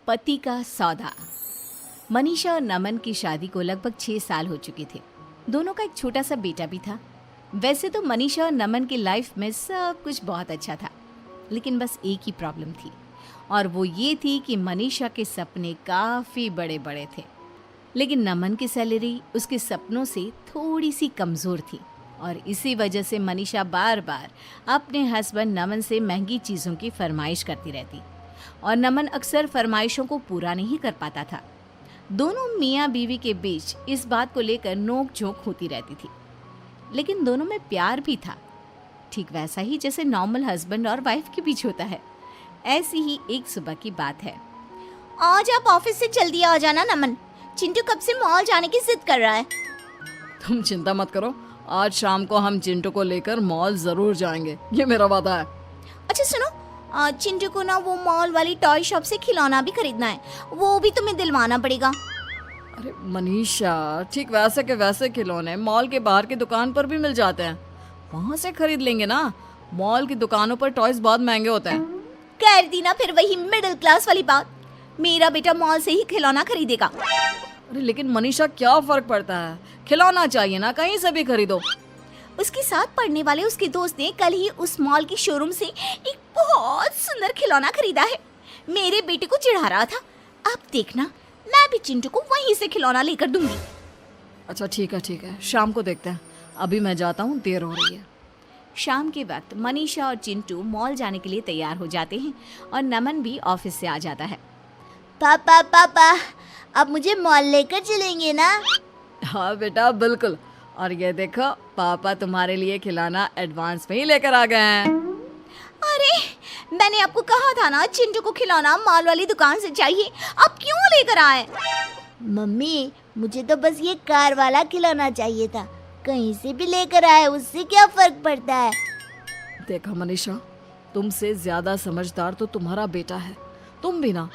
पति का सौदा। मनीषा और नमन की शादी को लगभग 6 साल हो चुके थे। दोनों का एक छोटा सा बेटा भी था। वैसे तो मनीषा और नमन की लाइफ में सब कुछ बहुत अच्छा था, लेकिन बस एक ही प्रॉब्लम थी, और वो ये थी कि मनीषा के सपने काफ़ी बड़े बड़े थे, लेकिन नमन की सैलरी उसके सपनों से थोड़ी सी कमज़ोर थी। और इसी वजह से मनीषा बार बार अपने हस्बैंड नमन से महंगी चीज़ों की फरमाइश करती रहती, और नमन अक्सर फरमाइशों को पूरा नहीं कर पाता था। दोनों मियाँ बीवी के बीच इस बात को लेकर नोक झोंक होती रहती थी, लेकिन दोनों में प्यार भी था, ठीक वैसा ही जैसे नॉर्मल हस्बैंड और वाइफ के बीच होता है। ऐसी ही एक सुबह की बात है। आज आप ऑफिस से जल्दी आ जाना नमन, चिंटू कब से मॉल जाने की जिद कर रहा है। तुम चिंता मत करो, आज शाम को हम चिंटू को लेकर मॉल जरूर जाएंगे, ये मेरा वादा है। अच्छा सुनो, चिंटू को ना वो मॉल वाली टॉय शॉप से खिलौना भी खरीदना है, वो भी तुम्हें दिलवाना पड़ेगा। अरे मनीषा, ठीक वैसे के वैसे खिलौने मॉल के बाहर की दुकान पर भी मिल जाते हैं, वहाँ से खरीद लेंगे ना। मॉल की दुकानों पर टॉयज बहुत महंगे होते हैं। कर दी ना फिर वही मिडिल क्लास वाली बात, मेरा बेटा मॉल से ही खिलौना खरीदेगा। अरे लेकिन मनीषा, क्या फर्क पड़ता है, खिलौना चाहिए ना, कहीं से भी खरीदो। उसके साथ पढ़ने वाले उसके दोस्त ने कल ही उस मॉल की शोरूम से एक बहुत सुंदर खिलौना खरीदा है। मेरे बेटे को चिढ़ा रहा था। अब देखना, मैं भी चिंटू को वहीं से खिलौना लेकर दूंगी। अच्छा ठीक है, शाम को देखते हैं, अभी मैं जाता हूँ, देर हो रही है। शाम के वक्त मनीषा और चिंटू मॉल जाने के लिए तैयार हो जाते हैं, और नमन भी ऑफिस से आ जाता है। पापा, अब मुझे मॉल लेकर चलेंगे ना? हाँ बेटा, बिल्कुल। और ये देखो, पापा तुम्हारे लिए खिलौना एडवांस में ही लेकर आ गए हैं। अरे मैंने आपको कहा था ना, चिंटू को खिलौना मॉल वाली दुकान से चाहिए, आप क्यों लेकर आए? मम्मी, मुझे तो बस ये कार वाला खिलौना चाहिए था, कहीं से भी लेकर आए, उससे क्या फर्क पड़ता है? देखा मनीषा, तुमसे ज्यादा समझदार तो तुम्हारा बेटा है, तुम भी ना।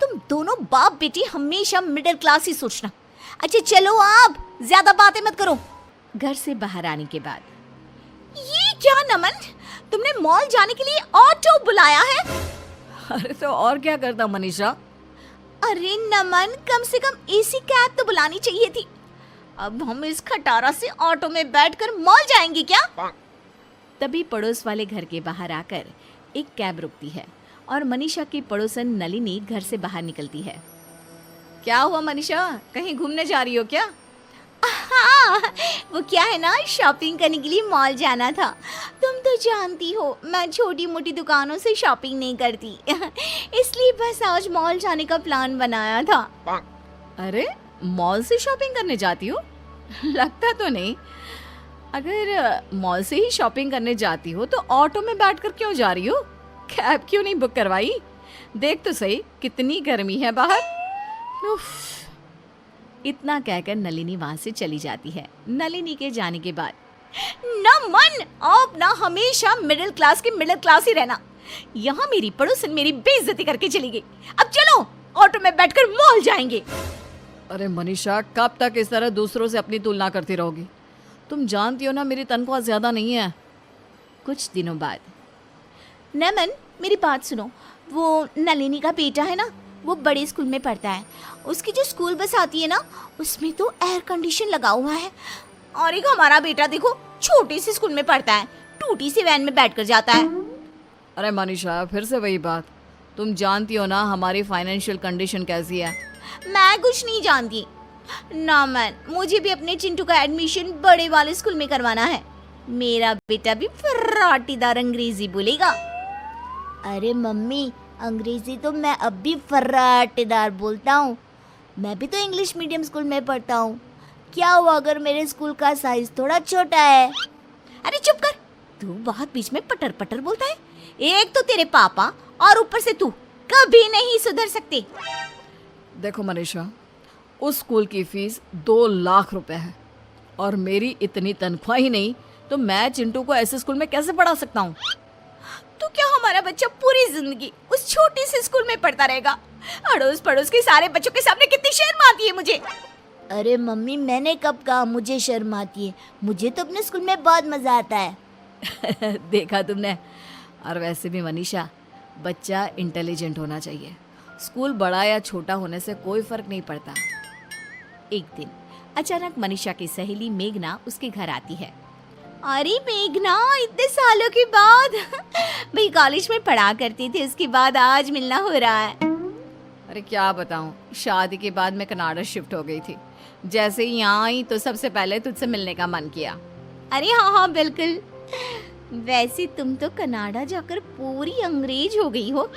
तुम दोनों बाप बेटी हमेशा मिडिल क्लास ही सोचना। अच्छा चलो, आप ज्यादा बातें मत करो। घर से बाहर आने के बाद, ये क्या नमन, तुमने मॉल जाने के लिए ऑटो बुलाया है? अरे तो और क्या करता मनीषा। अरे नमन, कम से कम एसी कैब तो बुलानी चाहिए थी। अब हम इस खटारा से ऑटो में बैठकर मॉल जाएंगे क्या? तभी पड़ोस वाले घर के बाहर आकर एक कैब रुकती है, और मनीषा की पड़ोसन नलिनी घर से बाहर निकलती है। क्या हुआ मनीषा, कहीं घूमने जा रही हो क्या? हाँ, वो क्या है ना, शॉपिंग करने के लिए मॉल जाना था। तुम तो जानती हो मैं छोटी मोटी दुकानों से शॉपिंग नहीं करती, इसलिए बस आज मॉल जाने का प्लान बनाया था। अरे मॉल से शॉपिंग करने जाती हो? लगता तो नहीं। अगर मॉल से ही शॉपिंग करने जाती हो तो ऑटो में बैठकर क्यों जा रही हो? कैब क्यों नहीं बुक करवाई? देख तो सही कितनी गर्मी है बाहर। उफ। इतना कहकर नलिनी वहां से चली जाती है। नलिनी के जाने के बाद, नमन, आप ना हमेशा मिडिल क्लास की मिडिल क्लास ही रहना। यहाँ मेरी पड़ोसन मेरी बेइज्जती करके चली गई। अब चलो, ऑटो में बैठकर मॉल जाएंगे। अरे मनीषा, कब तक इस तरह दूसरों से अपनी तुलना करती रहोगी? तुम जानती हो ना, मेरी तनख्वाह ज्यादा नहीं है। कुछ दिनों बाद, नमन मेरी बात सुनो, वो नलिनी का बेटा है ना, वो बड़े स्कूल में पढ़ता है। उसकी जो स्कूल बस आती है ना, उसमें तो एयर कंडीशन लगा हुआ है। और एक हमारा बेटा देखो, छोटे से स्कूल में पढ़ता है, टूटी सी वैन में बैठकर जाता है। अरे मनीषा, फिर से वही बात। तुम जानती हो ना हमारी फाइनेंशियल कंडीशन कैसी है। मैं कुछ नहीं जानती। नमन, मुझे भी अपने चिंटू का एडमिशन बड़े वाले स्कूल में करवाना है। मेरा बेटा भी फर्राटीदार अंग्रेजी बोलेगा। अरे मम्मी, अंग्रेजी तो मैं अब भी फर्राटेदार बोलता हूँ। मैं भी तो इंग्लिश मीडियम स्कूल में पढ़ता हूँ। क्या हुआ अगर मेरे स्कूल का साइज थोड़ा छोटा है? अरे चुप कर, तू बहुत बीच में पटर पटर बोलता है। एक तो तेरे पापा और ऊपर से तू कभी नहीं सुधर सकते। देखो मनीषा, उस स्कूल की फीस 2 लाख रुपए है, और मेरी इतनी तनख्वाह ही नहीं तो मैं चिंटू को ऐसे स्कूल में कैसे पढ़ा सकता हूँ? तो क्या हमारा बच्चा पूरी जिंदगी उस छोटे से स्कूल में पढ़ता रहेगा? अड़ोस पड़ोस के सारे बच्चों के सामने कितनी शर्म आती है मुझे। अरे मम्मी, मैंने कब कहा मुझे शर्म आती है? मुझे तो अपने स्कूल में बहुत मजा आता है। देखा तुमने। और वैसे भी मनीषा, बच्चा इंटेलिजेंट होना चाहिए, स्कूल बड़ा या छोटा होने से कोई फर्क नहीं पड़ता। एक दिन अचानक मनीषा की सहेली मेघना उसके घर आती है। अरे मेघना, इतने सालों के बाद भाई कॉलेज में पढ़ा करते थे, उसके बाद आज मिलना हो रहा है। अरे क्या बताऊं, शादी के बाद मैं कनाडा शिफ्ट हो गई थी। जैसे ही यहाँ आई तो सबसे पहले तुझसे मिलने का मन किया। अरे हाँ हाँ बिल्कुल। वैसे तुम तो कनाडा जाकर पूरी अंग्रेज हो गई हो।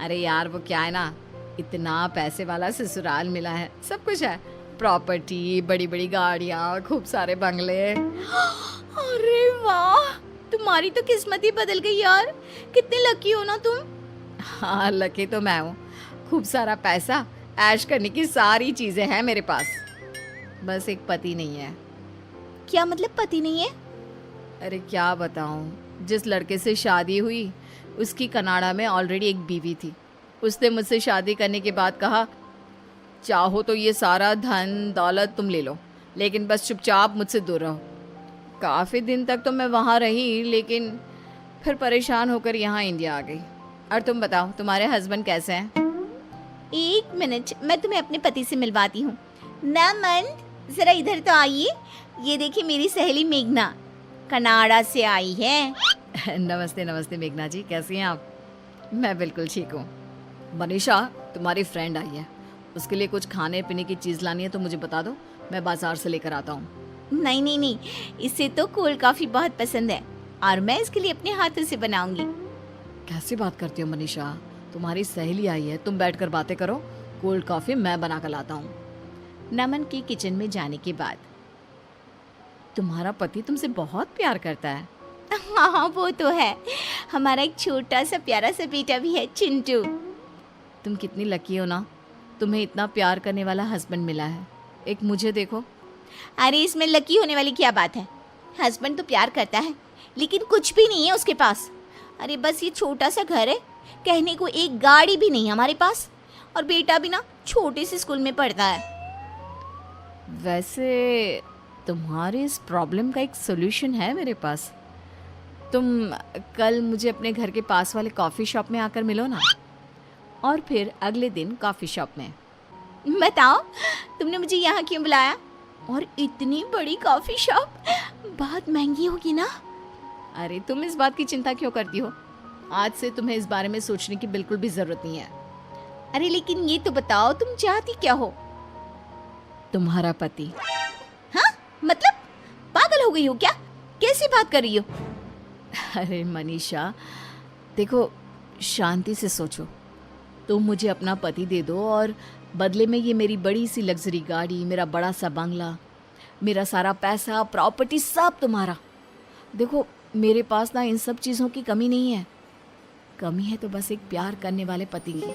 अरे यार वो क्या है ना, इतना पैसे वाला ससुराल मिला है, सब कुछ है, प्रॉपर्टी, बड़ी बड़ी गाड़ियाँ, खूब सारे बंगले। अरे वाह, तुम्हारी तो किस्मत ही बदल गई यार। कितने लकी हो ना तुम। हाँ लकी तो मैं हूँ, खूब सारा पैसा, ऐश करने की सारी चीजें हैं मेरे पास, बस एक पति नहीं है। क्या मतलब पति नहीं है? अरे क्या बताऊँ, जिस लड़के से शादी हुई उसकी कनाडा में ऑलरेडी एक बीवी थी। उसने मुझसे शादी करने के बाद कहा, चाहो तो ये सारा धन दौलत तुम ले लो, लेकिन बस चुपचाप मुझसे दूर रहो। काफ़ी दिन तक तो मैं वहाँ रही, लेकिन फिर परेशान होकर यहाँ इंडिया आ गई। और तुम बताओ, तुम्हारे हस्बैंड कैसे हैं? एक मिनट, मैं तुम्हें अपने पति से मिलवाती हूँ। नमन, जरा इधर तो आइए। ये देखिए मेरी सहेली मेघना, कनाडा से आई है। नमस्ते नमस्ते मेघना जी, कैसी हैं आप? मैं बिल्कुल ठीक हूँ। मनीषा, तुम्हारी फ्रेंड आई है, उसके लिए कुछ खाने पीने की चीज़ लानी है तो मुझे बता दो, मैं बाजार से लेकर आता हूँ। नहीं नहीं नहीं, इसे तो कोल्ड कॉफी बहुत पसंद है और मैं इसके लिए अपने हाथों से बनाऊंगी। कैसी बात करती हो मनीषा, तुम्हारी सहेली आई है, तुम बैठकर बातें करो, कोल्ड कॉफी मैं बना कर लाता हूँ। नमन के किचन में जाने के बाद, तुम्हारा पति तुमसे बहुत प्यार करता है। हाँ हाँ वो तो है, हमारा एक छोटा सा प्यारा सा बेटा भी है, चिंटू। तुम कितनी लकी हो ना, तुम्हें इतना प्यार करने वाला हस्बैंड मिला है। एक मुझे देखो। अरे इसमें लकी होने वाली क्या बात है, हस्बैंड तो प्यार करता है लेकिन कुछ भी नहीं है उसके पास। अरे बस ये छोटा सा घर है, कहने को एक गाड़ी भी नहीं हमारे पास, और बेटा भी ना छोटे से स्कूल में पढ़ता है। वैसे तुम्हारे इस प्रॉब्लम का एक सोल्यूशन है मेरे पास। तुम कल मुझे अपने घर के पास वाले कॉफ़ी शॉप में आकर मिलो ना। और फिर अगले दिन कॉफ़ी शॉप में। बताओ तुमने मुझे यहाँ क्यों बुलाया? और इतनी बड़ी कॉफी शॉप, बहुत महंगी होगी ना? अरे तुम इस बात की चिंता क्यों करती हो, आज से तुम्हें इस बारे में सोचने की बिल्कुल भी ज़रूरत नहीं है। अरे लेकिन ये तो बताओ तुम चाहती क्या हो? तुम्हारा पति। हाँ मतलब पागल हो गई हो क्या? कैसी बात कर रही हो? अरे मनीषा देखो, शांति से सोचो। तुम मुझे अपना पति दे दो और बदले में ये मेरी बड़ी सी लग्जरी गाड़ी, मेरा बड़ा सा बंगला, मेरा सारा पैसा, प्रॉपर्टी सब तुम्हारा। देखो मेरे पास ना इन सब चीज़ों की कमी नहीं है, कमी है तो बस एक प्यार करने वाले पति की।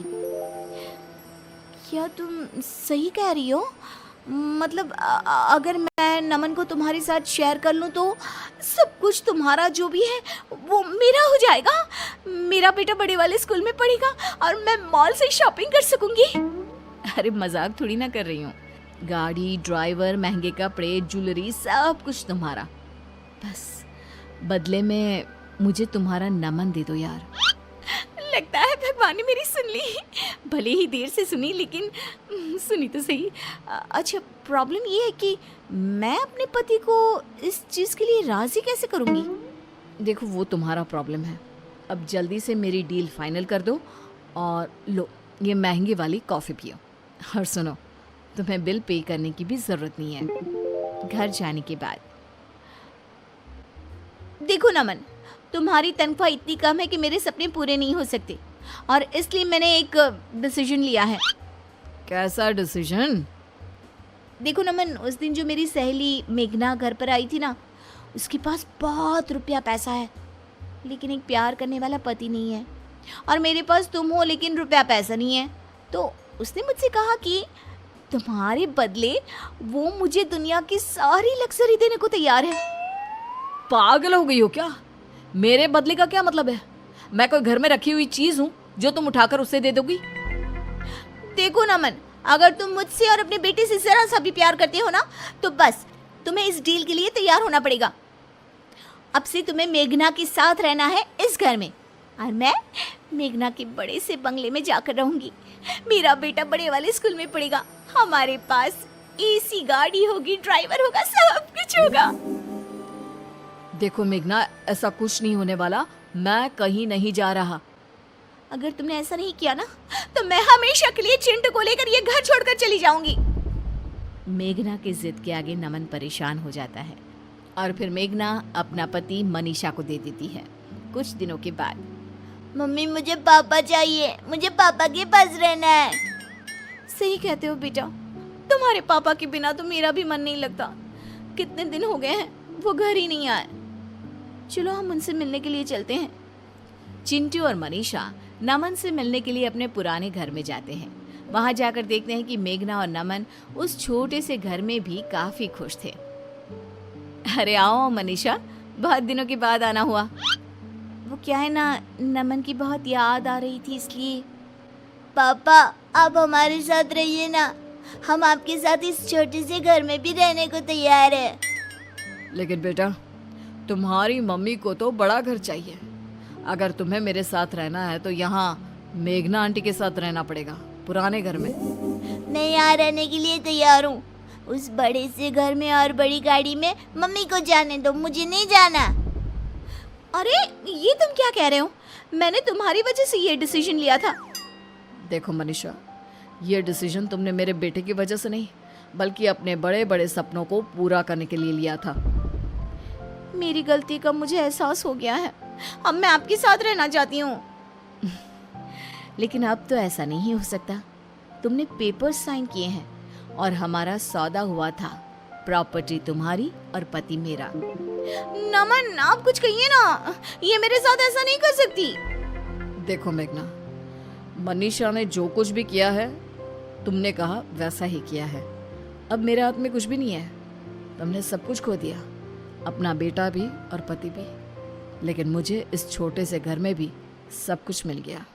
क्या तुम सही कह रही हो? मतलब अगर मैं नमन को तुम्हारे साथ शेयर कर लूँ तो सब कुछ तुम्हारा जो भी है वो मेरा हो जाएगा। मेरा बेटा बड़े वाले स्कूल में पढ़ेगा और मैं मॉल से शॉपिंग कर सकूंगी। अरे मजाक थोड़ी ना कर रही हूँ, गाड़ी, ड्राइवर, महंगे कपड़े, ज्वेलरी, सब कुछ तुम्हारा। बस बदले में मुझे तुम्हारा नमन दे दो यार। लगता है भगवान ने मेरी सुन ली, भले ही देर से सुनी लेकिन सुनी तो सही। अच्छा प्रॉब्लम ये है कि मैं अपने पति को इस चीज़ के लिए राजी कैसे करूँगी? देखो वो तुम्हारा प्रॉब्लम है, अब जल्दी से मेरी डील फाइनल कर दो और लो ये महंगी वाली कॉफ़ी पियो। और सुनो, तुम्हें बिल पे करने की भी ज़रूरत नहीं है। घर जाने के बाद, देखो नमन, तुम्हारी तनख्वाह इतनी कम है कि मेरे सपने पूरे नहीं हो सकते और इसलिए मैंने एक डिसीजन लिया है। कैसा डिसीजन? देखो नमन, उस दिन जो मेरी सहेली मेघना घर पर आई थी ना, उसके पास बहुत रुपया पैसा है लेकिन एक प्यार करने वाला पति नहीं है, और मेरे पास तुम हो लेकिन रुपया पैसा नहीं है। तो उसने मुझसे कहा कि तुम्हारे बदले वो मुझे दुनिया की सारी लग्जरी देने को तैयार है। पागल हो गई हो क्या? मेरे बदले का क्या मतलब है? मैं कोई घर में रखी हुई चीज हूँ जो तुम उठाकर उससे दे दोगी? देखो नमन, अगर तुम मुझसे और अपने बेटे से जरा सा भी प्यार करते हो ना तो बस तुम्हें इस डील के लिए तैयार होना पड़ेगा। अब से तुम्हें मेघना के साथ रहना है इस घर में, और मैं मेघना के बड़े से बंगले में जाकर रहूंगी। मेरा बेटा बड़े वाले स्कूल में पढ़ेगा, हमारे पास एसी गाड़ी होगी, ड्राइवर होगा, सब कुछ होगा। देखो मेघना, ऐसा कुछ नहीं होने वाला। मैं कहीं नहीं जा रहा। अगर तुमने ऐसा नहीं किया ना तो मैं हमेशा के लिए चिंटू को लेकर ये घर छोड़कर चली जाऊंगी। मेघना की जिद के आगे नमन परेशान हो जाता है और फिर मेघना अपना पति मनीषा को दे देती है। कुछ दिनों के बाद मम्मी मुझे पापा चाहिए, मुझे पापा के पास रहना है। सही कहते हो बेटा, तुम्हारे पापा के बिना तो मेरा भी मन नहीं लगता। कितने दिन हो गए हैं वो घर ही नहीं आए। चलो हम उनसे मिलने के लिए चलते हैं। चिंटू और मनीषा नमन से मिलने के लिए अपने पुराने घर में जाते हैं। वहां जाकर देखते हैं कि मेघना और नमन उस छोटे से घर में भी काफी खुश थे। अरे आओ मनीषा, बहुत दिनों के बाद आना हुआ। वो क्या है ना, नमन की बहुत याद आ रही थी इसलिए। पापा आप हमारे साथ रहिए ना, हम आपके साथ इस छोटे से घर में भी रहने को तैयार है। लेकिन बेटा, तुम्हारी मम्मी को तो बड़ा घर चाहिए। अगर तुम्हें मेरे साथ रहना है तो यहाँ मेघना आंटी के साथ रहना पड़ेगा, पुराने घर में। मैं यहाँ रहने के लिए तैयार हूँ। उस बड़े से घर में और बड़ी गाड़ी में मम्मी को जाने दो, मुझे नहीं जाना। अरे ये तुम क्या कह रहे हो? मैंने तुम्हारी वजह से ये डिसीजन लिया था। देखो मनीषा, ये डिसीजन तुमने मेरे बेटे की वजह से नहीं बल्कि अपने बड़े बड़े सपनों को पूरा करने के लिए लिया था। मेरी गलती का मुझे एहसास हो गया है। अब मैं आपके साथ रहना चाहती हूँ। लेकिन अब तो ऐसा नहीं हो सकता। तुमने पेपर साइन किए हैं और हमारा सौदा हुआ था। प्रॉपर्टी तुम्हारी और पति मेरा। नमन आप कुछ कहिए ना, ये मेरे साथ ऐसा नहीं कर सकती। देखो मेघना, मनीषा ने जो कुछ भी किया है तुमने कहा वैसा ही किया है। अब मेरे हाथ में कुछ भी नहीं है। तुमने सब कुछ खो दिया, अपना बेटा भी और पति भी, लेकिन मुझे इस छोटे से घर में भी सब कुछ मिल गया।